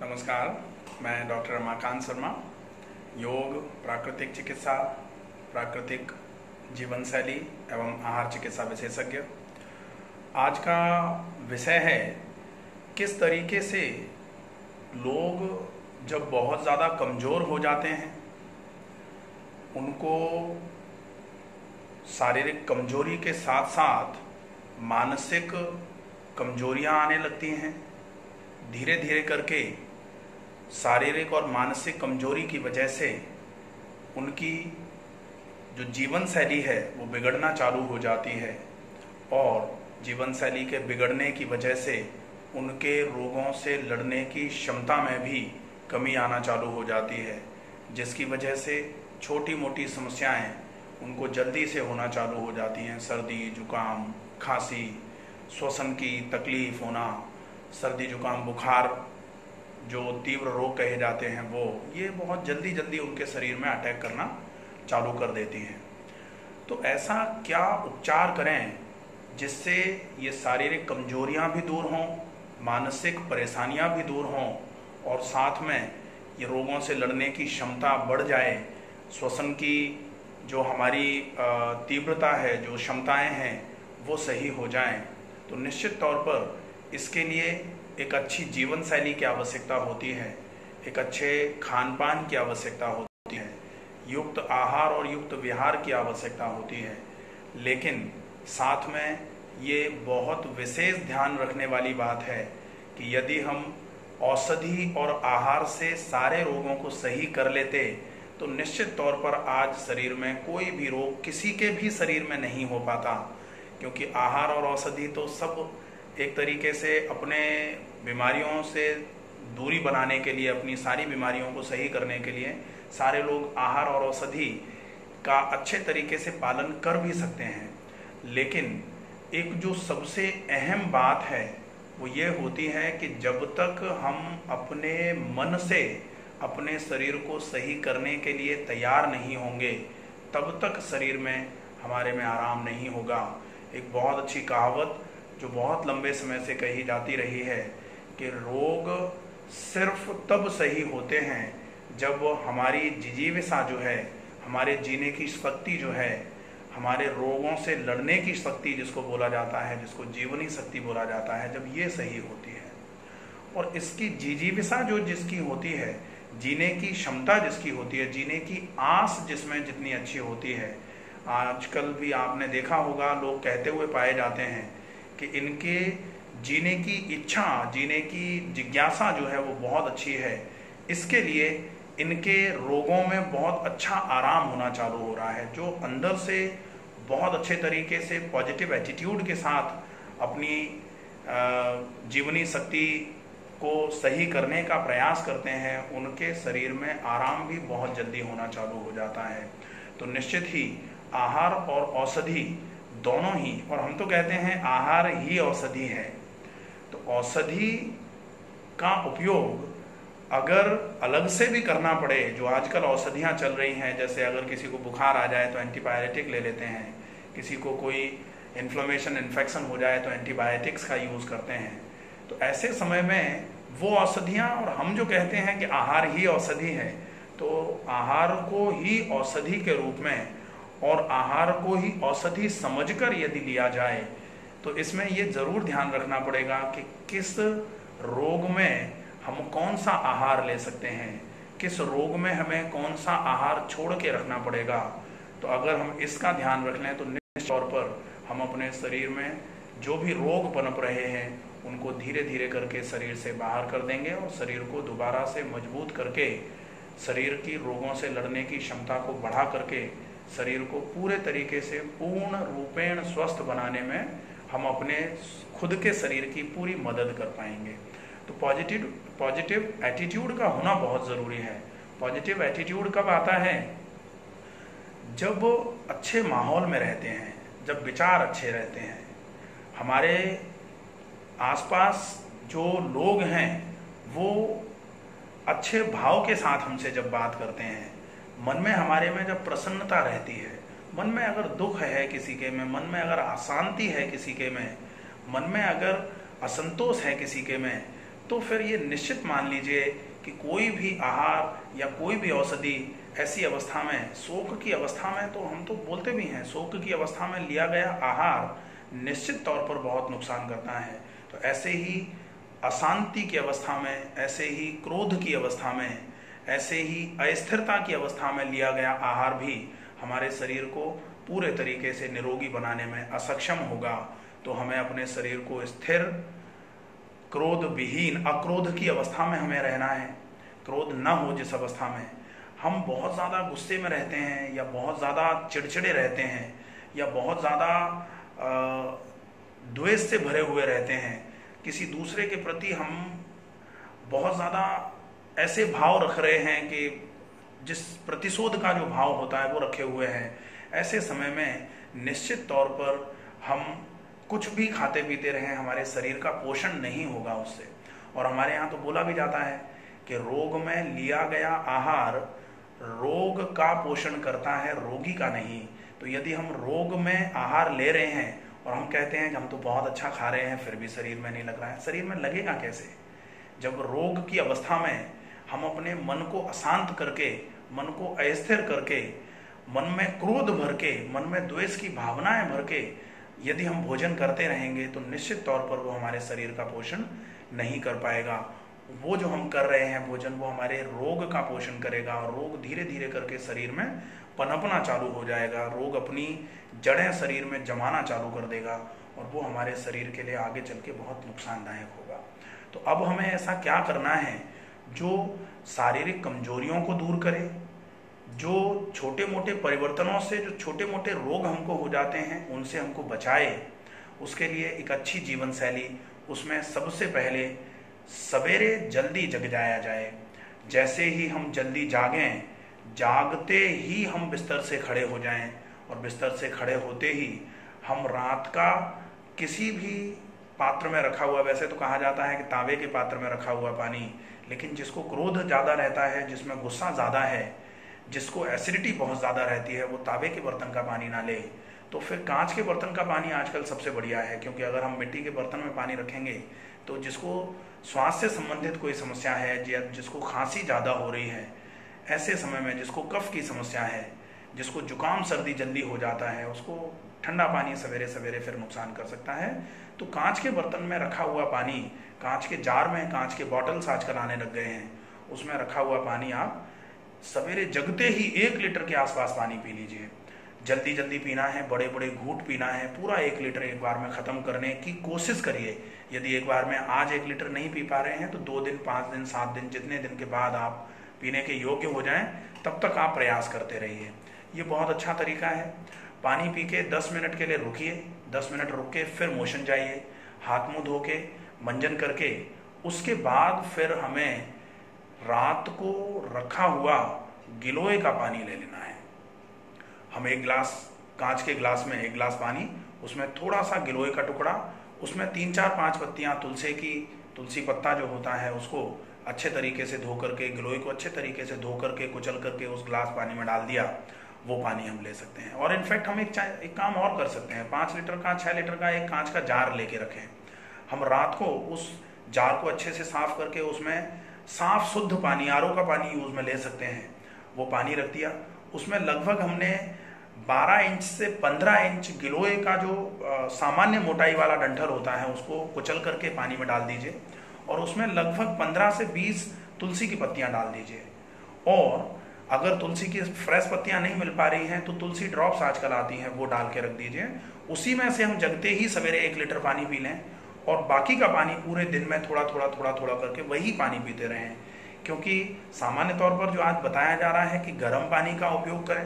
नमस्कार, मैं डॉक्टर रमाकांत शर्मा, योग, प्राकृतिक चिकित्सा, प्राकृतिक जीवन शैली एवं आहार चिकित्सा विशेषज्ञ। आज का विषय है किस तरीके से लोग जब बहुत ज़्यादा कमज़ोर हो जाते हैं, उनको शारीरिक कमजोरी के साथ साथ मानसिक कमजोरियां आने लगती हैं। धीरे धीरे करके शारीरिक और मानसिक कमजोरी की वजह से उनकी जो जीवन शैली है वो बिगड़ना चालू हो जाती है और जीवन शैली के बिगड़ने की वजह से उनके रोगों से लड़ने की क्षमता में भी कमी आना चालू हो जाती है, जिसकी वजह से छोटी मोटी समस्याएं उनको जल्दी से होना चालू हो जाती हैं। सर्दी, जुकाम, खांसी, श्वसन की तकलीफ होना, सर्दी, जुकाम, बुखार जो तीव्र रोग कहे जाते हैं वो ये बहुत जल्दी जल्दी उनके शरीर में अटैक करना चालू कर देती हैं। तो ऐसा क्या उपचार करें जिससे ये शारीरिक कमजोरियां भी दूर हों, मानसिक परेशानियां भी दूर हों और साथ में ये रोगों से लड़ने की क्षमता बढ़ जाए, श्वसन की जो हमारी तीव्रता है, जो क्षमताएं हैं वो सही हो जाएं। तो निश्चित तौर पर इसके लिए एक अच्छी जीवन शैली की आवश्यकता होती है, एक अच्छे खान पान की आवश्यकता होती है, युक्त आहार और युक्त विहार की आवश्यकता होती है। लेकिन साथ में ये बहुत विशेष ध्यान रखने वाली बात है कि यदि हम औषधि और आहार से सारे रोगों को सही कर लेते तो निश्चित तौर पर आज शरीर में कोई भी रोग किसी के भी शरीर में नहीं हो पाता, क्योंकि आहार और औषधि तो सब एक तरीके से अपने बीमारियों से दूरी बनाने के लिए, अपनी सारी बीमारियों को सही करने के लिए सारे लोग आहार और औषधि का अच्छे तरीके से पालन कर भी सकते हैं। लेकिन एक जो सबसे अहम बात है वो ये होती है कि जब तक हम अपने मन से अपने शरीर को सही करने के लिए तैयार नहीं होंगे तब तक शरीर में हमारे में आराम नहीं होगा। एक बहुत अच्छी कहावत जो बहुत लंबे समय से कही जाती रही है कि रोग सिर्फ तब सही होते हैं जब हमारी जिजीविषा जो है, हमारे जीने की शक्ति जो है, हमारे रोगों से लड़ने की शक्ति जिसको बोला जाता है, जिसको जीवनी शक्ति बोला जाता है, जब ये सही होती है और इसकी जिजीविषा जो जिसकी होती है, जीने की क्षमता जिसकी होती है, जीने की आस जिसमें जितनी अच्छी होती है। आजकल भी आपने देखा होगा लोग कहते हुए पाए जाते हैं कि इनके जीने की इच्छा, जीने की जिज्ञासा जो है वो बहुत अच्छी है, इसके लिए इनके रोगों में बहुत अच्छा आराम होना चालू हो रहा है। जो अंदर से बहुत अच्छे तरीके से पॉजिटिव एटीट्यूड के साथ अपनी जीवनी शक्ति को सही करने का प्रयास करते हैं, उनके शरीर में आराम भी बहुत जल्दी होना चालू हो जाता है। तो निश्चित ही आहार और औषधि दोनों ही, और हम तो कहते हैं आहार ही औषधि है, तो औषधि का उपयोग अगर अलग से भी करना पड़े, जो आजकल औषधियां चल रही हैं, जैसे अगर किसी को बुखार आ जाए तो एंटीबायोटिक ले लेते हैं, किसी को कोई इन्फ्लेमेशन, इन्फेक्शन हो जाए तो एंटीबायोटिक्स का यूज़ करते हैं। तो ऐसे समय में वो औषधियां, और हम जो कहते हैं कि आहार ही औषधि है, तो आहार को ही औषधि के रूप में और आहार को ही औषधि समझकर यदि लिया जाए तो इसमें ये जरूर ध्यान रखना पड़ेगा कि किस रोग में हम कौन सा आहार ले सकते हैं, किस रोग में हमें कौन सा आहार छोड़ के रखना पड़ेगा। तो अगर हम इसका ध्यान रख लें तो निश्चित तौर पर हम अपने शरीर में जो भी रोग पनप रहे हैं उनको धीरे धीरे करके शरीर से बाहर कर देंगे और शरीर को दोबारा से मजबूत करके, शरीर की रोगों से लड़ने की क्षमता को बढ़ा करके शरीर को पूरे तरीके से पूर्ण रूपेण स्वस्थ बनाने में हम अपने खुद के शरीर की पूरी मदद कर पाएंगे। तो पॉजिटिव एटीट्यूड का होना बहुत ज़रूरी है। पॉजिटिव एटीट्यूड कब आता है? जब अच्छे माहौल में रहते हैं, जब विचार अच्छे रहते हैं, हमारे आसपास जो लोग हैं वो अच्छे भाव के साथ हमसे जब बात करते हैं, मन में हमारे में जब प्रसन्नता रहती है, मन में अगर दुख है किसी के में, मन में अगर अशांति है किसी के में, मन में अगर असंतोष है किसी के में, तो फिर ये निश्चित मान लीजिए कि कोई भी आहार या कोई भी औषधि ऐसी अवस्था में, शोक की अवस्था में, तो हम तो बोलते भी हैं शोक की अवस्था में लिया गया आहार निश्चित तौर पर बहुत नुकसान करता है। तो ऐसे ही अशांति की अवस्था में, ऐसे ही क्रोध की अवस्था में, ऐसे ही अस्थिरता की अवस्था में लिया गया आहार भी हमारे शरीर को पूरे तरीके से निरोगी बनाने में असक्षम होगा। तो हमें अपने शरीर को स्थिर, क्रोध विहीन, अक्रोध की अवस्था में हमें रहना है। क्रोध न हो जिस अवस्था में हम बहुत ज़्यादा गुस्से में रहते हैं, या बहुत ज़्यादा चिड़चिड़े रहते हैं, या बहुत ज़्यादा द्वेष से भरे हुए रहते हैं, किसी दूसरे के प्रति हम बहुत ज़्यादा ऐसे भाव रख रहे हैं कि जिस प्रतिशोध का जो भाव होता है वो रखे हुए हैं, ऐसे समय में निश्चित तौर पर हम कुछ भी खाते पीते रहें, हमारे शरीर का पोषण नहीं होगा उससे। और हमारे यहाँ तो बोला भी जाता है कि रोग में लिया गया आहार रोग का पोषण करता है, रोगी का नहीं। तो यदि हम रोग में आहार ले रहे हैं और हम कहते हैं कि हम तो बहुत अच्छा खा रहे हैं फिर भी शरीर में नहीं लग रहा है, शरीर में लगेगा कैसे? जब रोग की अवस्था में हम अपने मन को अशांत करके, मन को अस्थिर करके, मन में क्रोध भर के, मन में द्वेष की भावनाएं भर के यदि हम भोजन करते रहेंगे तो निश्चित तौर पर वो हमारे शरीर का पोषण नहीं कर पाएगा। वो जो हम कर रहे हैं भोजन, वो हमारे रोग का पोषण करेगा, और रोग धीरे धीरे करके शरीर में पनपना चालू हो जाएगा, रोग अपनी जड़ें शरीर में जमाना चालू कर देगा, और वो हमारे शरीर के लिए आगे चल के बहुत नुकसानदायक होगा। तो अब हमें ऐसा क्या करना है जो शारीरिक कमजोरियों को दूर करे, जो छोटे मोटे परिवर्तनों से, जो छोटे मोटे रोग हमको हो जाते हैं उनसे हमको बचाए। उसके लिए एक अच्छी जीवन शैली, उसमें सबसे पहले सवेरे जल्दी जग जाया जाए। जैसे ही हम जल्दी जागें, जागते ही हम बिस्तर से खड़े हो जाएं, और बिस्तर से खड़े होते ही हम रात का किसी भी पात्र में रखा हुआ, वैसे तो कहा जाता है कि तांबे के पात्र में रखा हुआ पानी, लेकिन जिसको क्रोध ज़्यादा रहता है, जिसमें गुस्सा ज़्यादा है, जिसको एसिडिटी बहुत ज़्यादा रहती है, वो तांबे के बर्तन का पानी ना ले। तो फिर कांच के बर्तन का पानी आजकल सबसे बढ़िया है, क्योंकि अगर हम मिट्टी के बर्तन में पानी रखेंगे तो जिसको श्वास से संबंधित कोई समस्या है, या जिसको खांसी ज़्यादा हो रही है, ऐसे समय में जिसको कफ की समस्या है, जिसको जुकाम सर्दी जल्दी हो जाता है, उसको ठंडा पानी सवेरे सवेरे फिर नुकसान कर सकता है। तो कांच के बर्तन में रखा हुआ पानी, कांच के जार में, कांच के बॉटल्स आजकल आने लग गए हैं, उसमें रखा हुआ पानी आप सवेरे जगते ही 1 लीटर के आसपास पानी पी लीजिए। जल्दी जल्दी पीना है, बड़े बड़े घूंट पीना है, पूरा 1 लीटर एक बार में ख़त्म करने की कोशिश करिए। यदि एक बार में आज 1 लीटर नहीं पी पा रहे हैं तो 2 दिन, 5 दिन, 7 दिन, जितने दिन के बाद आप पीने के योग्य हो जाएं तब तक आप प्रयास करते रहिए। ये बहुत अच्छा तरीका है। पानी पी के 10 मिनट के लिए रुकिए, 10 मिनट रुक के फिर मोशन जाइए, हाथ मुंह धो के, मंजन करके, उसके बाद फिर हमें रात को रखा हुआ गिलोय का पानी ले लेना है। हम 1 गिलास, कांच के गिलास में 1 गिलास पानी, उसमें थोड़ा सा गिलोय का टुकड़ा, उसमें 3, 4, 5 पत्तियां तुलसी पत्ता जो होता है उसको अच्छे तरीके से धो करके, गिलोय को अच्छे तरीके से धो करके, कुचल करके उस गिलास पानी में डाल दिया, वो पानी हम ले सकते हैं। और इनफैक्ट हम एक काम और कर सकते हैं, 5 लीटर का, 6 लीटर का एक कांच का जार लेके रखें। हम रात को उस जार को अच्छे से साफ करके उसमें साफ शुद्ध पानी, आरओ का पानी यूज में ले सकते हैं, वो पानी रख दिया। उसमें लगभग हमने 12 इंच से 15 इंच गिलोय का जो सामान्य मोटाई वाला डंठल होता है उसको कुचल करके पानी में डाल दीजिए, और उसमें लगभग 15 से 20 तुलसी की पत्तियां डाल दीजिए। और अगर तुलसी की फ्रेश पत्तियां नहीं मिल पा रही हैं तो तुलसी ड्रॉप्स आजकल आती हैं, वो डाल के रख दीजिए। उसी में से हम जगते ही सवेरे 1 लीटर पानी पी लें, और बाकी का पानी पूरे दिन में थोड़ा थोड़ा करके वही पानी पीते रहें। क्योंकि सामान्य तौर पर जो आज बताया जा रहा है कि गर्म पानी का उपयोग करें,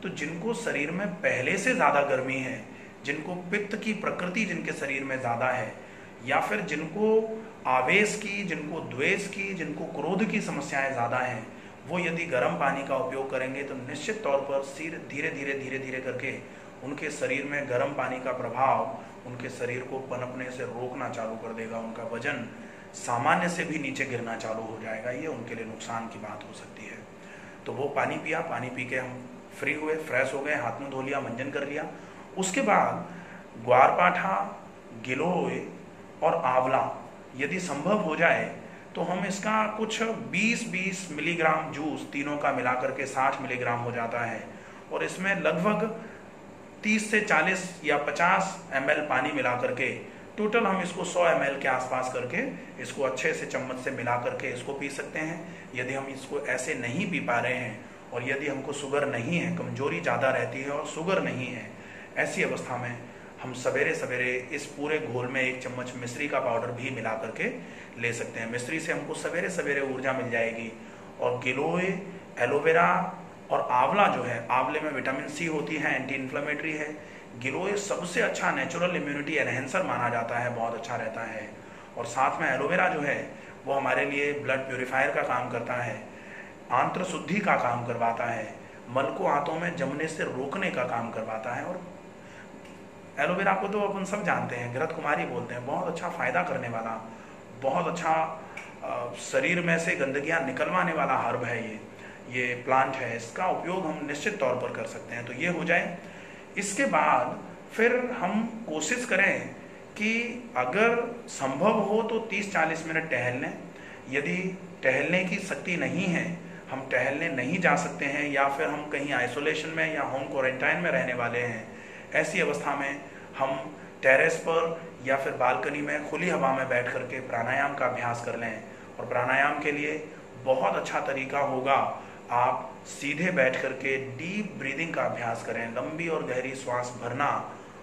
तो जिनको शरीर में पहले से ज़्यादा गर्मी है, जिनको पित्त की प्रकृति जिनके शरीर में ज़्यादा है, या फिर जिनको आवेश की, जिनको द्वेष की, जिनको क्रोध की समस्याएं ज़्यादा हैं, वो यदि गर्म पानी का उपयोग करेंगे तो निश्चित तौर पर धीरे धीरे करके उनके शरीर में गर्म पानी का प्रभाव उनके शरीर को पनपने से रोकना चालू कर देगा, उनका वजन सामान्य से भी नीचे गिरना चालू हो जाएगा। ये उनके लिए नुकसान की बात हो सकती है। तो वो पानी पिया, पानी पी के हम फ्री हुए, फ्रेश हो गए, हाथ मुंह धो लिया, मंजन कर लिया। उसके बाद ग्वारपाठा, गिलोय और आंवला, यदि संभव हो जाए तो हम इसका कुछ 20-20 मिलीग्राम जूस तीनों का मिलाकर के 60 मिलीग्राम हो जाता है, और इसमें लगभग 30 से 40 या 50 ml पानी मिला करके टोटल हम इसको 100 ml के आसपास करके इसको अच्छे से चम्मच से मिला करके इसको पी सकते हैं। यदि हम इसको ऐसे नहीं पी पा रहे हैं और यदि हमको शुगर नहीं है, कमजोरी ज़्यादा रहती है और शुगर नहीं है, ऐसी अवस्था में हम सवेरे सवेरे इस पूरे घोल में 1 चम्मच मिश्री का पाउडर भी मिला करके ले सकते हैं। मिश्री से हमको सवेरे सवेरे ऊर्जा मिल जाएगी। और गिलोय, एलोवेरा और आंवला जो है, आंवले में विटामिन सी होती है, एंटी इन्फ्लेमेटरी है। गिलोय सबसे अच्छा नेचुरल इम्यूनिटी एनहेंसर माना जाता है, बहुत अच्छा रहता है। और साथ में एलोवेरा जो है वो हमारे लिए ब्लड प्योरीफायर का काम करता है, आंत्र शुद्धि का काम करवाता है, मल को आंतों में जमने से रोकने का काम करवाता है। और एलोवेरा को तो अपन सब जानते हैं, घृत कुमारी बोलते हैं, बहुत अच्छा फायदा करने वाला, बहुत अच्छा शरीर में से गंदगियां निकलवाने वाला हर्ब है ये प्लांट है। इसका उपयोग हम निश्चित तौर पर कर सकते हैं। तो ये हो जाए। इसके बाद फिर हम कोशिश करें कि अगर संभव हो तो 30-40 मिनट टहल लें। यदि टहलने की शक्ति नहीं है, हम टहलने नहीं जा सकते हैं, या फिर हम कहीं आइसोलेशन में या होम क्वारंटाइन में रहने वाले हैं, ऐसी अवस्था में हम टेरेस पर या फिर बालकनी में खुली हवा में बैठ करके प्राणायाम का अभ्यास कर लें। और प्राणायाम के लिए बहुत अच्छा तरीका होगा, आप सीधे बैठ करके डीप ब्रीदिंग का अभ्यास करें, लंबी और गहरी श्वास भरना,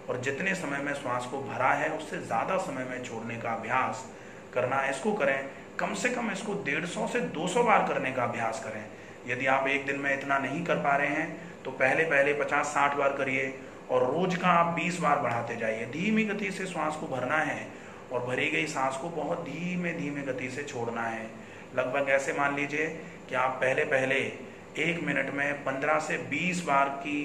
और जितने समय में श्वास को भरा है उससे ज़्यादा समय में छोड़ने का अभ्यास करना। इसको करें, कम से कम इसको 150 से 200 बार करने का अभ्यास करें। यदि आप एक दिन में इतना नहीं कर पा रहे हैं तो पहले 50-60 बार करिए, और रोज का आप 20 बार बढ़ाते जाइए। धीमी गति से श्वास को भरना है और भरी गई सांस को बहुत धीमे धीमे गति से छोड़ना है। लगभग ऐसे मान लीजिए कि आप पहले 1 मिनट में 15 से 20 बार की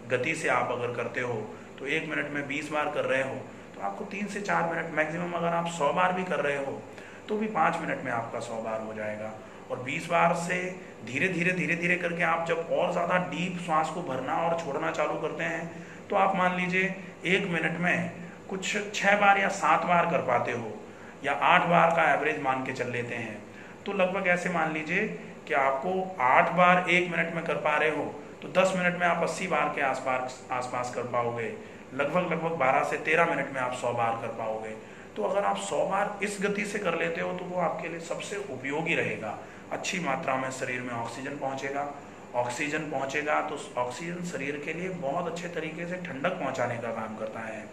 गति से आप अगर करते हो तो 1 मिनट में 20 बार कर रहे हो तो आपको 3 से 4 मिनट मैक्सिमम, अगर आप 100 बार भी कर रहे हो तो भी 5 मिनट में आपका 100 बार हो जाएगा। और 20 बार से धीरे धीरे करके आप जब और ज़्यादा डीप श्वास को भरना और छोड़ना चालू करते हैं तो आप मान लीजिए 1 मिनट में कुछ 6 बार या 7 बार कर पाते हो, या 8 बार का एवरेज मान के चल लेते हैं। तो लगभग ऐसे मान लीजिए कि आपको 8 बार 1 मिनट में कर पा रहे हो तो 10 मिनट में आप 80 बार के आसपास कर पाओगे। लगभग 12 से 13 मिनट में आप 100 बार कर पाओगे। तो अगर आप 100 बार इस गति से कर लेते हो तो वो आपके लिए सबसे उपयोगी रहेगा। अच्छी मात्रा में शरीर में ऑक्सीजन पहुंचेगा। ऑक्सीजन पहुंचेगा तो ऑक्सीजन शरीर के लिए बहुत अच्छे तरीके से ठंडक पहुंचाने का काम करता है।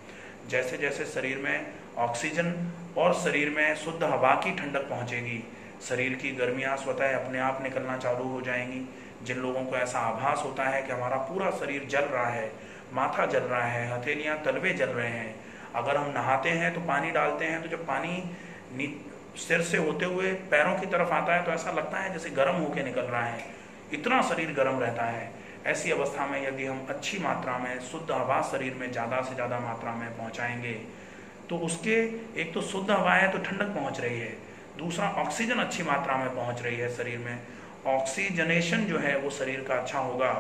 जैसे जैसे शरीर में ऑक्सीजन और शरीर में शुद्ध हवा की ठंडक पहुंचेगी, शरीर की गर्मियां स्वतः अपने आप निकलना चालू हो जाएंगी। जिन लोगों को ऐसा आभास होता है कि हमारा पूरा शरीर जल रहा है, माथा जल रहा है, हथेलियां तलवे जल रहे हैं, अगर हम नहाते हैं तो पानी डालते हैं तो जब पानी सिर से होते हुए पैरों की तरफ आता है तो ऐसा लगता है जैसे गर्म होके निकल रहा है, इतना शरीर गर्म रहता है। ऐसी अवस्था में यदि हम अच्छी मात्रा में शुद्ध हवा शरीर में ज़्यादा से ज़्यादा मात्रा में पहुंचाएंगे तो उसके एक तो शुद्ध हवा है तो ठंडक पहुंच रही है, दूसरा ऑक्सीजन अच्छी मात्रा में पहुंच रही है शरीर में, ऑक्सीजनेशन जो है वो शरीर का अच्छा होगा।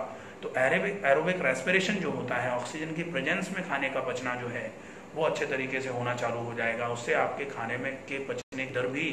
तो एरोबिक रेस्पिरेशन जो होता है, ऑक्सीजन की प्रेजेंस में खाने का पचना जो है वो अच्छे तरीके से होना चालू हो जाएगा। उससे आपके खाने में के पचने की दर भी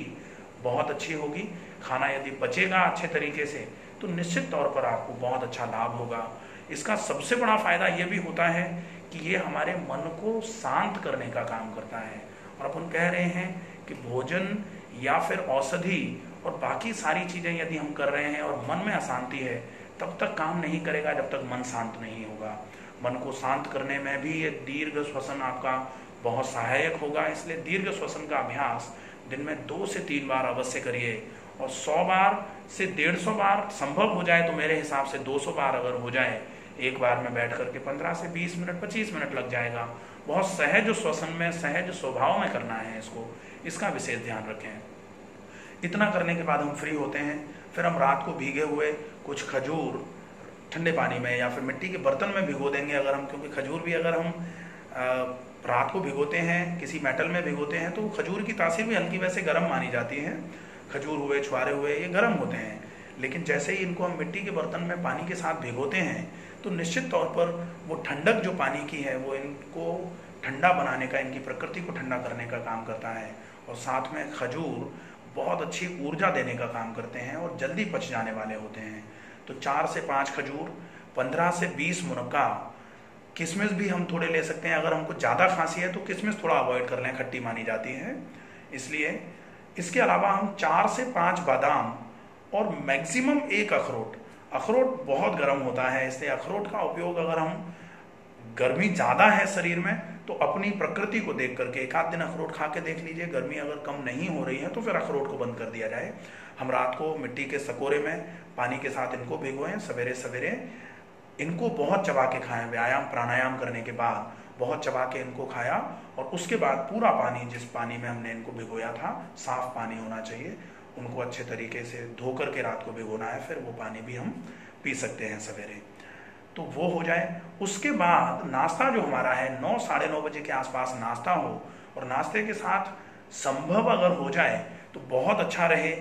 बहुत अच्छी होगी। खाना यदि पचेगा अच्छे तरीके से तो निश्चित तौर पर आपको बहुत अच्छा लाभ होगा। इसका सबसे बड़ा फायदा ये भी होता है कि ये हमारे मन को शांत करने का काम करता है। और अपन कह रहे हैं कि भोजन या फिर औषधि और बाकी सारी चीजें यदि हम कर रहे हैं और मन में अशांति है तब तक काम नहीं करेगा जब तक मन शांत नहीं होगा। मन को शांत करने में भी ये दीर्घ श्वसन आपका बहुत सहायक होगा। इसलिए दीर्घ श्वसन का अभ्यास दिन में 2 से 3 बार अवश्य करिए। और 100 बार से 150 बार संभव हो जाए तो मेरे हिसाब से 200 बार अगर हो जाए एक बार में बैठ करके 15 से 20 मिनट 25 मिनट लग जाएगा। बहुत सहज श्वसन में, सहज स्वभाव में करना है इसको, इसका विशेष ध्यान रखें। इतना करने के बाद हम फ्री होते हैं। फिर हम रात को भीगे हुए कुछ खजूर ठंडे पानी में या फिर मिट्टी के बर्तन में भिगो देंगे अगर हम, क्योंकि खजूर भी अगर हम रात को भिगोते हैं, किसी मेटल में भिगोते हैं तो खजूर की तासीर भी हल्की वैसे गर्म मानी जाती है। खजूर हुए, छुआरे हुए, ये गर्म होते हैं, लेकिन जैसे ही इनको हम मिट्टी के बर्तन में पानी के साथ भिगोते हैं तो निश्चित तौर पर वो ठंडक जो पानी की है वो इनको ठंडा बनाने का, इनकी प्रकृति को ठंडा करने का काम करता है। और साथ में खजूर बहुत अच्छी ऊर्जा देने का काम करते हैं और जल्दी पच जाने वाले होते हैं। तो 4 से 5 खजूर, 15 से 20 मुनक्का, किशमिश भी हम थोड़े ले सकते हैं। अगर हमको ज़्यादा खांसी है तो किशमिश थोड़ा अवॉइड कर लें, खट्टी मानी जाती है इसलिए। इसके अलावा हम 4 से 5 बादाम और मैक्सिमम 1 अखरोट। अखरोट बहुत गर्म होता है, इसलिए अखरोट का उपयोग अगर हम, गर्मी ज़्यादा है शरीर में तो अपनी प्रकृति को देख करके 1 आध दिन अखरोट खा के देख लीजिए। गर्मी अगर कम नहीं हो रही है तो फिर अखरोट को बंद कर दिया जाए। हम रात को मिट्टी के सकोरे में पानी के साथ इनको भिगोएं, सवेरे सवेरे इनको बहुत चबा के खाएं। व्यायाम प्राणायाम करने के बाद बहुत चबा के इनको खाया और उसके बाद पूरा पानी, जिस पानी में हमने इनको भिगोया था, साफ पानी होना चाहिए, उनको अच्छे तरीके से धो करके रात को भिगोना है, फिर वो पानी भी हम पी सकते हैं सवेरे। तो वो हो जाए। उसके बाद नाश्ता जो हमारा है 9 साढ़े 9 बजे के आसपास नाश्ता हो, और नाश्ते के साथ संभव अगर हो जाए तो बहुत अच्छा रहे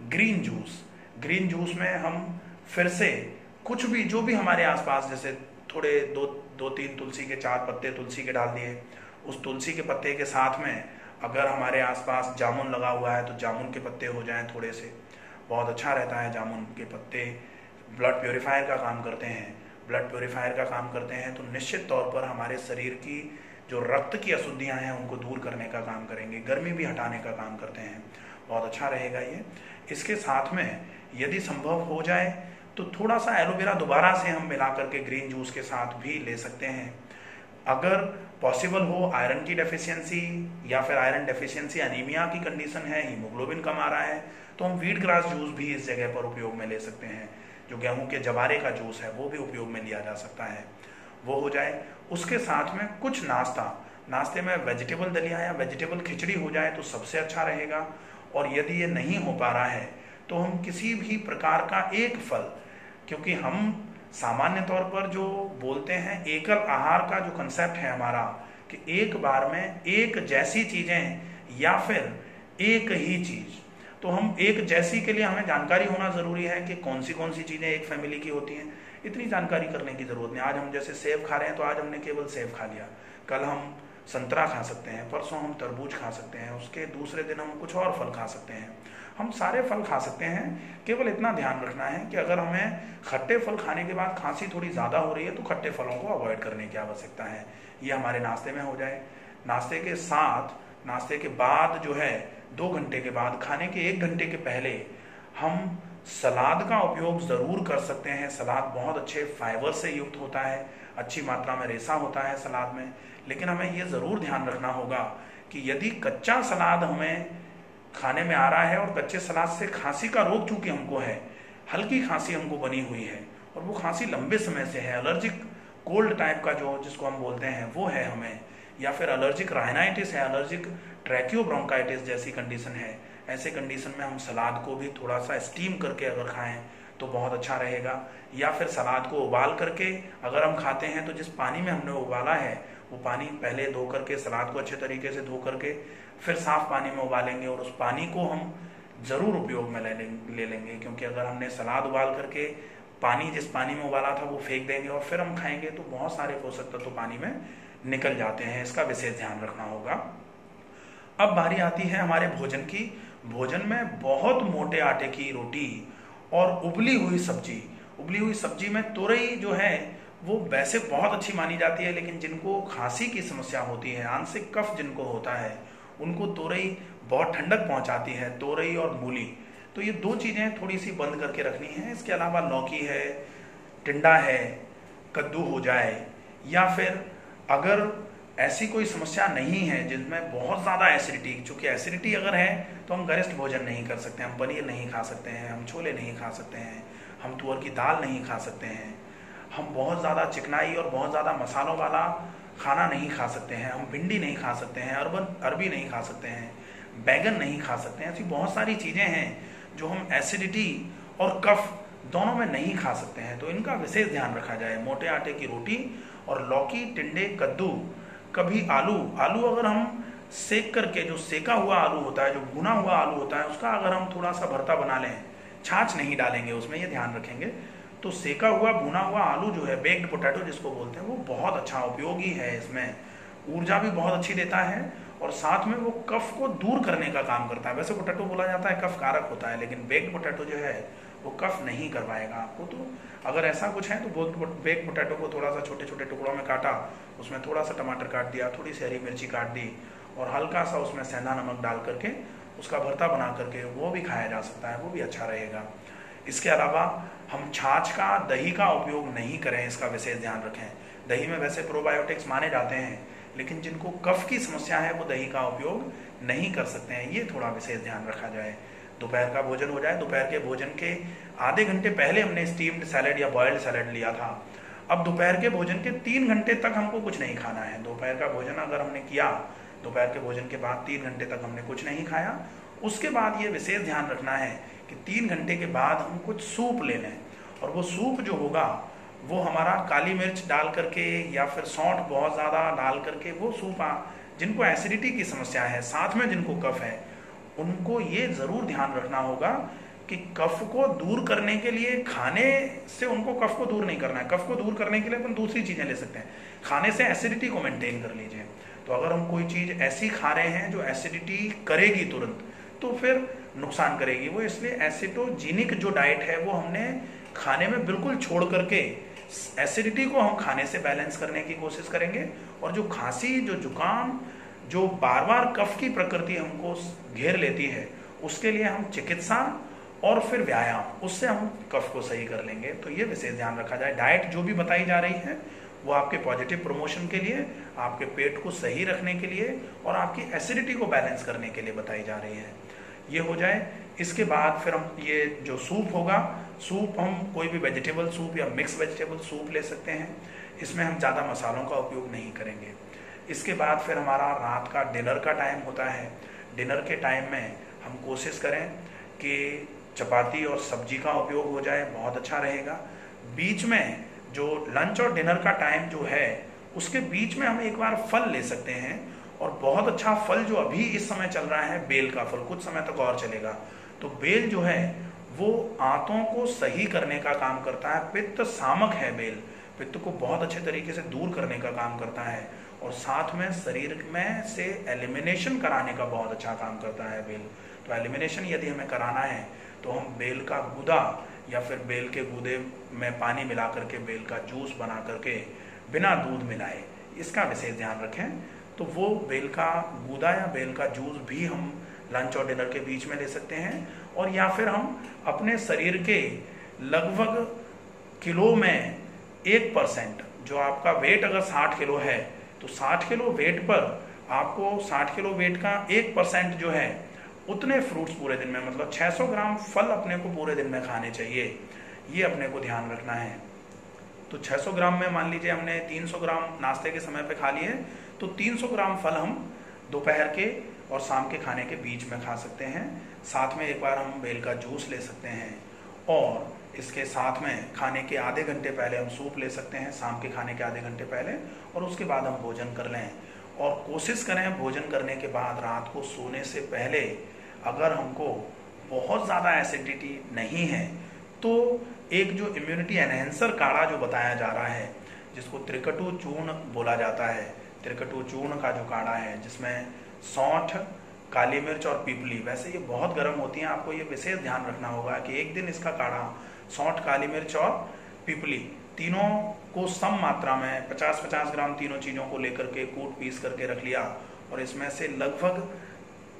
ग्रीन जूस। ग्रीन जूस में हम फिर से कुछ भी, जो भी हमारे आसपास, जैसे थोड़े 2-3 तुलसी के 4 पत्ते तुलसी के डाल दिए, उस तुलसी के पत्ते के साथ में अगर हमारे आसपास जामुन लगा हुआ है तो जामुन के पत्ते हो जाएं थोड़े से, बहुत अच्छा रहता है। जामुन के पत्ते ब्लड प्योरीफायर का काम करते हैं। ब्लड प्योरीफायर का काम करते हैं तो निश्चित तौर पर हमारे शरीर की जो रक्त की अशुद्धियां हैं उनको दूर करने का काम करेंगे, गर्मी भी हटाने का काम करते हैं, बहुत अच्छा रहेगा ये। इसके साथ में यदि संभव हो जाए तो थोड़ा सा एलोवेरा दोबारा से हम मिला करके ग्रीन जूस के साथ भी ले सकते हैं। अगर पॉसिबल हो, आयरन की डेफिशिएंसी या फिर आयरन डेफिशिएंसी अनीमिया की कंडीशन है, हीमोग्लोबिन कम आ रहा है, तो हम व्हीट ग्रास जूस भी इस जगह पर उपयोग में ले सकते हैं। जो गेहूं के जवारे का जूस है वो भी उपयोग में लिया जा सकता है, वो हो जाए। उसके साथ में कुछ नाश्ते में वेजिटेबल दलिया या वेजिटेबल खिचड़ी हो जाए तो सबसे अच्छा रहेगा। और यदि ये नहीं हो पा रहा है तो हम किसी भी प्रकार का एक फल, क्योंकि हम सामान्य तौर पर जो बोलते हैं एकल आहार का जो कंसेप्ट है हमारा, कि एक बार में एक जैसी चीजें या फिर एक ही चीज, तो हम एक जैसी के लिए हमें जानकारी होना जरूरी है कि कौन सी चीजें एक फैमिली की होती हैं। इतनी जानकारी करने की जरूरत नहीं। आज हम जैसे सेब खा रहे हैं तो आज हमने केवल सेब खा लिया, कल हम संतरा खा सकते हैं, परसों हम तरबूज खा सकते हैं, उसके दूसरे दिन हम कुछ और फल खा सकते हैं। हम सारे फल खा सकते हैं, केवल इतना ध्यान रखना है कि अगर हमें खट्टे फल खाने के बाद खांसी थोड़ी ज़्यादा हो रही है तो खट्टे फलों को अवॉइड करने की आवश्यकता है। ये हमारे नाश्ते में हो जाए। नाश्ते के साथ, नाश्ते के बाद जो है 2 घंटे के बाद, खाने के 1 घंटे के पहले हम सलाद का उपयोग ज़रूर कर सकते हैं। सलाद बहुत अच्छे फाइबर से युक्त होता है, अच्छी मात्रा में रेशा होता है सलाद में। लेकिन हमें ये ज़रूर ध्यान रखना होगा कि यदि कच्चा सलाद हमें खाने में आ रहा है और कच्चे सलाद से खांसी का रोग चूंकि हमको है, हल्की खांसी हमको बनी हुई है और वो खांसी लंबे समय से है, एलर्जिक कोल्ड टाइप का जो जिसको हम बोलते हैं वो है हमें, या फिर एलर्जिक राइनाइटिस है, एलर्जिक ट्रैकियोब्रोंकाइटिस जैसी कंडीशन है, ऐसे कंडीशन में हम सलाद को भी थोड़ा सा स्टीम करके अगर खाएं तो बहुत अच्छा रहेगा। या फिर सलाद को उबाल करके अगर हम खाते हैं तो जिस पानी में हमने उबाला है वो पानी पहले धो करके, सलाद को अच्छे तरीके से धो करके फिर साफ पानी में उबालेंगे और उस पानी को हम ज़रूर उपयोग में ले लेंगे। क्योंकि अगर हमने सलाद उबाल करके पानी जिस पानी में उबाला था वो फेंक देंगे और फिर हम खाएंगे तो बहुत सारे पोषक तत्व पानी में निकल जाते हैं, इसका विशेष ध्यान रखना होगा। अब बारी आती है हमारे भोजन की। भोजन में बहुत मोटे आटे की रोटी और उबली हुई सब्जी। उबली हुई सब्जी में तुरई जो है वो वैसे बहुत अच्छी मानी जाती है, लेकिन जिनको खांसी की समस्या होती है, आंशिक कफ जिनको होता है, उनको तोरई बहुत ठंडक पहुंचाती है, तोरई और मूली। तो ये 2 चीजें थोड़ी सी बंद करके रखनी है। इसके अलावा लौकी है, टिंडा है, कद्दू हो जाए, या फिर अगर ऐसी कोई समस्या नहीं है जिसमें बहुत ज्यादा एसिडिटी, चूंकि एसिडिटी अगर है तो हम गरिष्ठ भोजन नहीं कर सकते, हम पनीर नहीं खा सकते हैं, हम छोले नहीं खा सकते हैं, हम तुअर की दाल नहीं खा सकते हैं, हम बहुत ज़्यादा चिकनाई और बहुत ज़्यादा मसालों वाला खाना नहीं खा सकते हैं, हम भिंडी नहीं खा सकते हैं, अरबी नहीं खा सकते हैं, बैगन नहीं खा सकते हैं। ऐसी बहुत सारी चीज़ें हैं जो हम एसिडिटी और कफ दोनों में नहीं खा सकते हैं, तो इनका विशेष ध्यान रखा जाए। मोटे आटे की रोटी और लौकी, टिंडे, कद्दू, कभी आलू अगर हम सेक करके, जो सेका हुआ आलू होता है, जो भुना हुआ आलू होता है, उसका अगर हम थोड़ा सा भरता बना लें, छाछ नहीं डालेंगे उसमें, ये ध्यान रखेंगे, तो सेका हुआ भुना हुआ आलू जो है, बेक्ड पोटैटो जिसको बोलते हैं, वो बहुत अच्छा उपयोगी है। इसमें ऊर्जा भी बहुत अच्छी देता है और साथ में वो कफ को दूर करने का काम करता है। वैसे पोटैटो बोला जाता है कफ कारक होता है, लेकिन बेक्ड पोटैटो जो है वो कफ नहीं करवाएगा आपको। तो अगर ऐसा कुछ है तो बेक्ड पोटैटो को थोड़ा सा छोटे छोटे टुकड़ों में काटा, उसमें थोड़ा सा टमाटर काट दिया, थोड़ी सी हरी मिर्ची काट दी और हल्का सा उसमें सेंधा नमक डाल करके उसका भरता बना करके वो भी खाया जा सकता है, वो भी अच्छा रहेगा। इसके अलावा हम छाछ का, दही का उपयोग नहीं करें, इसका विशेष ध्यान रखें। दही में वैसे प्रोबायोटिक्स माने जाते हैं, लेकिन जिनको कफ की समस्या है वो दही का उपयोग नहीं कर सकते हैं, ये थोड़ा विशेष ध्यान रखा जाए। दोपहर का भोजन हो जाए, दोपहर के भोजन के आधे घंटे पहले हमने स्टीम्ड सैलेड या बॉयल्ड सैलेड लिया था। अब दोपहर के भोजन के 3 घंटे तक हमको कुछ नहीं खाना है। दोपहर का भोजन अगर हमने किया, दोपहर के भोजन के बाद 3 घंटे तक हमने कुछ नहीं खाया, उसके बाद ये विशेष ध्यान रखना है कि 3 घंटे के बाद हम कुछ सूप ले लें। और वो सूप जो होगा वो हमारा काली मिर्च डाल करके या फिर सौंठ बहुत ज़्यादा डाल करके वो सूप, जिनको एसिडिटी की समस्या है, साथ में जिनको कफ है, उनको ये ज़रूर ध्यान रखना होगा कि कफ को दूर करने के लिए खाने से उनको कफ को दूर नहीं करना है। कफ को दूर करने के लिए अपन दूसरी चीज़ें ले सकते हैं, खाने से एसिडिटी को मेंटेन कर लीजिए। तो अगर हम कोई चीज़ ऐसी खा रहे हैं जो एसिडिटी करेगी तुरंत, तो फिर नुकसान करेगी वो। इसलिए एसिटोजेनिक जो डाइट है वो हमने खाने में बिल्कुल छोड़ करके एसिडिटी को हम खाने से बैलेंस करने की कोशिश करेंगे। और जो खांसी, जो जुकाम, जो बार बार कफ की प्रकृति हमको घेर लेती है, उसके लिए हम चिकित्सा और फिर व्यायाम, उससे हम कफ को सही कर लेंगे। तो ये विशेष ध्यान रखा जाए। डाइट जो भी बताई जा रही है वो आपके पॉजिटिव प्रमोशन के लिए, आपके पेट को सही रखने के लिए और आपकी एसिडिटी को बैलेंस करने के लिए बताई जा रही है। ये हो जाए, इसके बाद फिर हम ये जो सूप होगा, सूप हम कोई भी वेजिटेबल सूप या मिक्स वेजिटेबल सूप ले सकते हैं। इसमें हम ज़्यादा मसालों का उपयोग नहीं करेंगे। इसके बाद फिर हमारा रात का डिनर का टाइम होता है। डिनर के टाइम में हम कोशिश करें कि चपाती और सब्जी का उपयोग हो जाए, बहुत अच्छा रहेगा। बीच में जो लंच और डिनर का टाइम जो है, उसके बीच में हम एक बार फल ले सकते हैं। और बहुत अच्छा फल जो अभी इस समय चल रहा है, बेल का फल, कुछ समय तक और चलेगा। तो बेल जो है वो आंतों को सही करने का काम करता है। पित्त सामक है बेल, पित्त को बहुत अच्छे तरीके से दूर करने का काम करता है और साथ में शरीर में से एलिमिनेशन कराने का बहुत अच्छा काम करता है बेल। तो एलिमिनेशन यदि हमें कराना है तो हम बेल का गूदा या फिर बेल के गूदे में पानी मिला करके बेल का जूस बना करके बिना दूध मिलाए, इसका विशेष ध्यान रखें। तो वो बेल का गूदा या बेल का जूस भी हम लंच और डिनर के बीच में ले सकते हैं। और या फिर हम अपने शरीर के लगभग किलो में 1%, जो आपका वेट अगर 60 किलो है तो 60 किलो वेट पर आपको 60 किलो वेट का 1% जो है उतने फ्रूट्स पूरे दिन में, मतलब 600 ग्राम फल अपने को पूरे दिन में खाने चाहिए। ये अपने को ध्यान रखना है। तो 600 ग्राम में मान लीजिए हमने 300 ग्राम नाश्ते के समय पे खा लिए, तो 300 ग्राम फल हम दोपहर के और शाम के खाने के बीच में खा सकते हैं। साथ में एक बार हम बेल का जूस ले सकते हैं और इसके साथ में खाने के आधे घंटे पहले हम सूप ले सकते हैं, शाम के खाने के आधे घंटे पहले, और उसके बाद हम भोजन कर लें। और कोशिश करें भोजन करने के बाद रात को सोने से पहले, अगर हमको बहुत ज़्यादा एसिडिटी नहीं है तो एक जो इम्यूनिटी एनहेंसर काढ़ा जो बताया जा रहा है, जिसको त्रिकटु चूर्ण बोला जाता है, त्रिकटु चूर्ण का जो काढ़ा है जिसमें सौंठ, काली मिर्च और पीपली, वैसे ये बहुत गर्म होती हैं, आपको ये विशेष ध्यान रखना होगा कि एक दिन इसका काढ़ा सौंठ, काली मिर्च और पीपली तीनों को सम मात्रा में 50-50 ग्राम तीनों चीज़ों को लेकर के कूट पीस करके रख लिया और इसमें से लगभग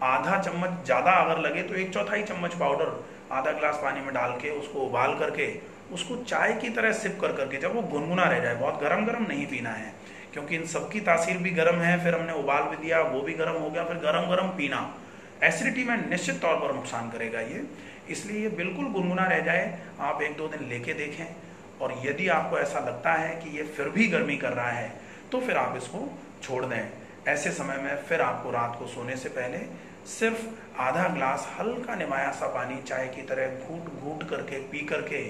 आधा चम्मच, ज़्यादा अगर लगे तो 1/4 चम्मच पाउडर आधा गिलास पानी में डाल के उसको उबाल करके उसको चाय की तरह सिप कर करके, जब वो गुनगुना रह जाए, बहुत गरम गरम नहीं पीना है क्योंकि इन सबकी तासीर भी गर्म है, फिर हमने उबाल भी दिया, वो भी गर्म हो गया, फिर गरम गरम पीना एसिडिटी में निश्चित तौर पर नुकसान करेगा ये। इसलिए ये बिल्कुल गुनगुना रह जाए, आप 1-2 दिन लेके देखें और यदि आपको ऐसा लगता है कि ये फिर भी गर्मी कर रहा है तो फिर आप इसको छोड़ दें। ऐसे समय में फिर आपको रात को सोने से पहले सिर्फ आधा ग्लास हल्का निमाया सा पानी चाय की तरह घूट घूट करके पी करके,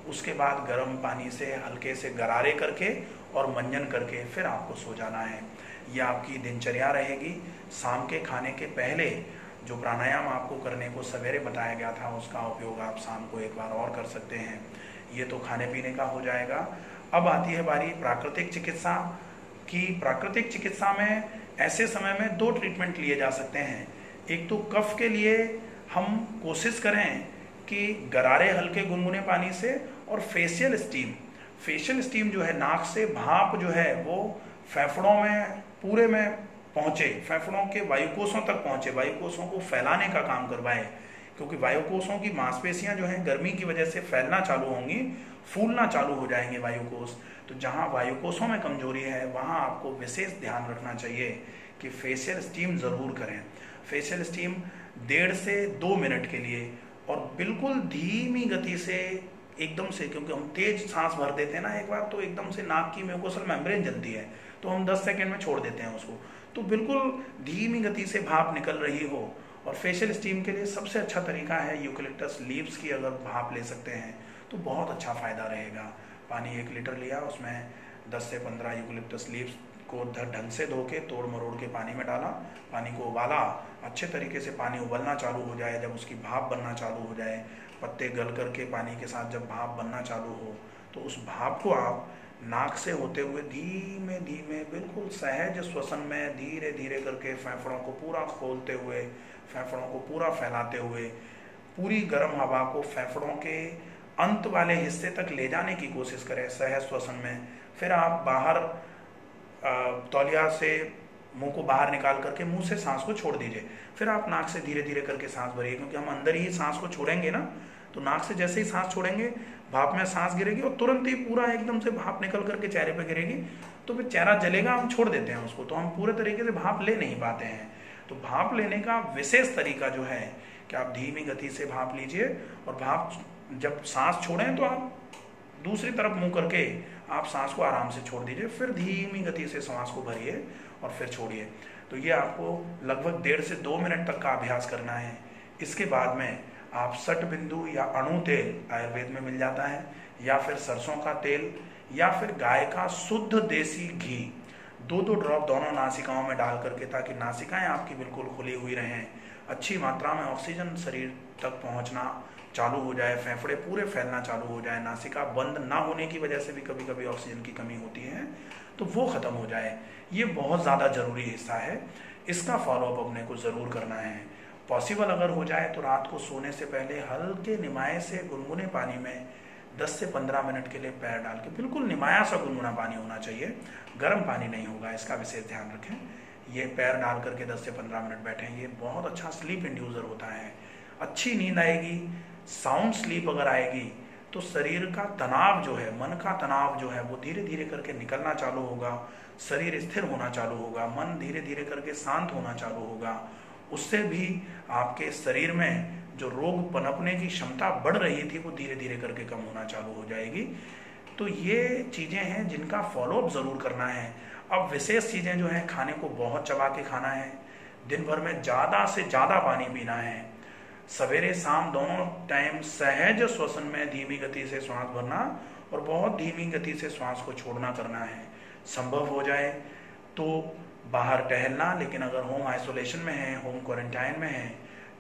उसके बाद गर्म पानी से हल्के से गरारे करके और मंजन करके फिर आपको सो जाना है। यह आपकी दिनचर्या रहेगी। शाम के खाने के पहले जो प्राणायाम आपको करने को सवेरे बताया गया था उसका उपयोग आप शाम को एक बार और कर सकते हैं। ये तो खाने पीने का हो जाएगा। अब आती है बारी प्राकृतिक चिकित्सा की। प्राकृतिक चिकित्सा में ऐसे समय में दो ट्रीटमेंट लिए जा सकते हैं। एक तो कफ के लिए हम कोशिश करें कि गरारे हल्के गुनगुने पानी से, और फेशियल स्टीम जो है, नाक से भाप जो है वो फेफड़ों में पूरे में पहुंचे, फेफड़ों के वायुकोषों तक पहुंचे, वायुकोषों को फैलाने का काम करवाए, क्योंकि वायुकोषों की मांसपेशियां जो हैं गर्मी की वजह से फैलना चालू होंगी, फूलना चालू हो जाएंगे वायुकोष। तो जहां वायुकोषों में कमजोरी है वहां आपको विशेष ध्यान रखना चाहिए कि फेशियल स्टीम जरूर करें। फेशियल स्टीम 1.5 से 2 मिनट के लिए, और बिल्कुल धीमी गति से, एकदम से, क्योंकि हम तेज सांस भर देते हैं ना एक बार, तो एकदम से नाक की म्यूकोसल मेम्ब्रेन जलती है, तो हम 10 सेकेंड में छोड़ देते हैं उसको। तो बिल्कुल धीमी गति से भाप निकल रही हो। और फेशियल स्टीम के लिए सबसे अच्छा तरीका है यूकेलिप्टस लीव्स की अगर भाप ले सकते हैं तो बहुत अच्छा फायदा रहेगा। पानी 1 लीटर लिया, उसमें 10 से 15 यूकेलिप्टस लीव्स को ढंग से धो के तोड़ मरोड़ के पानी में डाला, पानी को उबाला, अच्छे तरीके से पानी उबलना चालू हो जाए, जब उसकी भाप बनना चालू हो जाए, पत्ते गल करके पानी के साथ जब भाप बनना चालू हो, तो उस भाप को आप नाक से होते हुए धीमे धीमे बिल्कुल सहज श्वसन में धीरे धीरे करके फेफड़ों को पूरा खोलते हुए, फेफड़ों को पूरा फैलाते हुए, पूरी गर्म हवा को फेफड़ों के अंत वाले हिस्से तक ले जाने की कोशिश करें सहज श्वसन में। फिर आप बाहर तौलिया से मुंह को बाहर निकाल करके मुंह से सांस को छोड़ दीजिए। फिर आप नाक से धीरे धीरे करके सांस भरिए, क्योंकि हम अंदर ही सांस को छोड़ेंगे ना, तो नाक से जैसे ही सांस छोड़ेंगे भाप में सांस गिरेगी और तुरंत ही पूरा एकदम से भाप निकल करके चेहरे पे गिरेगी, तो फिर चेहरा जलेगा, हम छोड़ देते हैं उसको, तो हम पूरे तरीके से भाप ले नहीं पाते हैं। तो भाप लेने का विशेष तरीका जो है कि आप धीमी गति से भाप लीजिए, और भाप जब सांस छोड़ें तो आप दूसरी तरफ मुंह करके आप सांस को आराम से छोड़ दीजिए, फिर धीमी गति से सांस को भरिए और फिर छोड़िए। तो ये आपको लगभग 1.5 से 2 मिनट तक का अभ्यास करना है। इसके बाद में आप सट बिंदु या अणु तेल आयुर्वेद में मिल जाता है, या फिर सरसों का तेल, या फिर गाय का शुद्ध देसी घी, 2-2 ड्रॉप दोनों नासिकाओं में डाल करके, ताकि नासिकाएं आपकी बिल्कुल खुली हुई रहें, अच्छी मात्रा में ऑक्सीजन शरीर तक पहुंचना चालू हो जाए, फेफड़े पूरे फैलना चालू हो जाए, नासिका बंद ना होने की वजह से भी कभी कभी ऑक्सीजन की कमी होती है, तो वो खत्म हो जाए। ये बहुत ज़्यादा जरूरी हिस्सा है, इसका फॉलोअप अपने को ज़रूर करना है। पॉसिबल अगर हो जाए तो रात को सोने से पहले हल्के निमाए से गुनगुने पानी में 10 से 15 मिनट के लिए पैर डाल के, बिल्कुल निमाया सा गुनगुना पानी होना चाहिए, गर्म पानी नहीं होगा, इसका विशेष ध्यान रखें। ये पैर डाल करके 10 से 15 मिनट बैठें, ये बहुत अच्छा स्लीप इंड्यूसर होता है, अच्छी नींद आएगी। साउंड स्लीप अगर आएगी तो शरीर का तनाव जो है, मन का तनाव जो है, वो धीरे धीरे करके निकलना चालू होगा, शरीर स्थिर होना चालू होगा, मन धीरे धीरे करके शांत होना चालू होगा। उससे भी आपके शरीर में जो रोग पनपने की क्षमता बढ़ रही थी वो धीरे धीरे करके कम होना चालू हो जाएगी। तो ये चीज़ें हैं जिनका फॉलोअप ज़रूर करना है। अब विशेष चीज़ें जो हैं, खाने को बहुत चबा के खाना है, दिन भर में ज़्यादा से ज़्यादा पानी पीना है, सवेरे शाम दोनों टाइम सहज श्वसन में धीमी गति से श्वास भरना और बहुत धीमी गति से श्वास को छोड़ना करना है। संभव हो जाए तो बाहर टहलना, लेकिन अगर होम आइसोलेशन में है, होम क्वारंटाइन में है,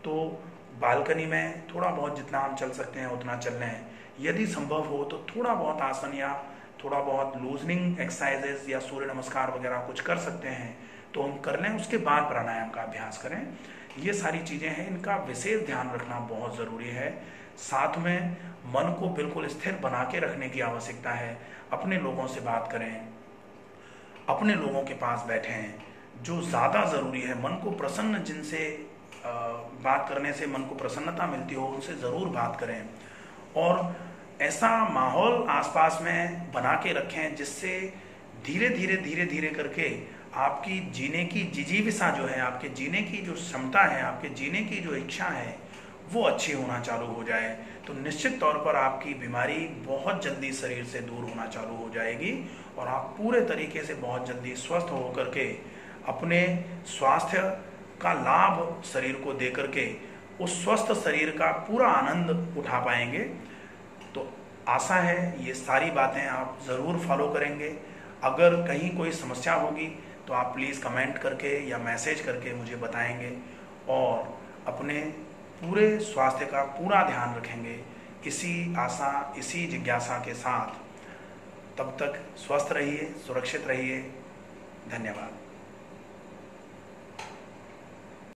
तो बालकनी में थोड़ा बहुत जितना हम चल सकते हैं उतना चल लें। यदि संभव हो तो थोड़ा बहुत आसन या थोड़ा बहुत लूजनिंग एक्सरसाइजेस या सूर्य नमस्कार वगैरह कुछ कर सकते हैं तो हम कर लें, उसके बाद प्राणायाम का अभ्यास करें। ये सारी चीज़ें हैं, इनका विशेष ध्यान रखना बहुत ज़रूरी है। साथ में मन को बिल्कुल स्थिर बना के रखने की आवश्यकता है। अपने लोगों से बात करें, अपने लोगों के पास बैठें, जो ज़्यादा ज़रूरी है, मन को प्रसन्न, जिनसे बात करने से मन को प्रसन्नता मिलती हो उनसे ज़रूर बात करें, और ऐसा माहौल आसपास में बना के रखें जिससे धीरे धीरे करके आपकी जीने की जिजीविसा जो है, आपके जीने की जो क्षमता है, आपके जीने की जो इच्छा है, वो अच्छी होना चालू हो जाए। तो निश्चित तौर पर आपकी बीमारी बहुत जल्दी शरीर से दूर होना चालू हो जाएगी और आप पूरे तरीके से बहुत जल्दी स्वस्थ होकर के अपने स्वास्थ्य का लाभ शरीर को दे करके उस स्वस्थ शरीर का पूरा आनंद उठा पाएंगे। तो आशा है ये सारी बातें आप ज़रूर फॉलो करेंगे। अगर कहीं कोई समस्या होगी तो आप प्लीज़ कमेंट करके या मैसेज करके मुझे बताएंगे और अपने पूरे स्वास्थ्य का पूरा ध्यान रखेंगे। इसी आशा, इसी जिज्ञासा के साथ तब तक स्वस्थ रहिए, सुरक्षित रहिए। धन्यवाद।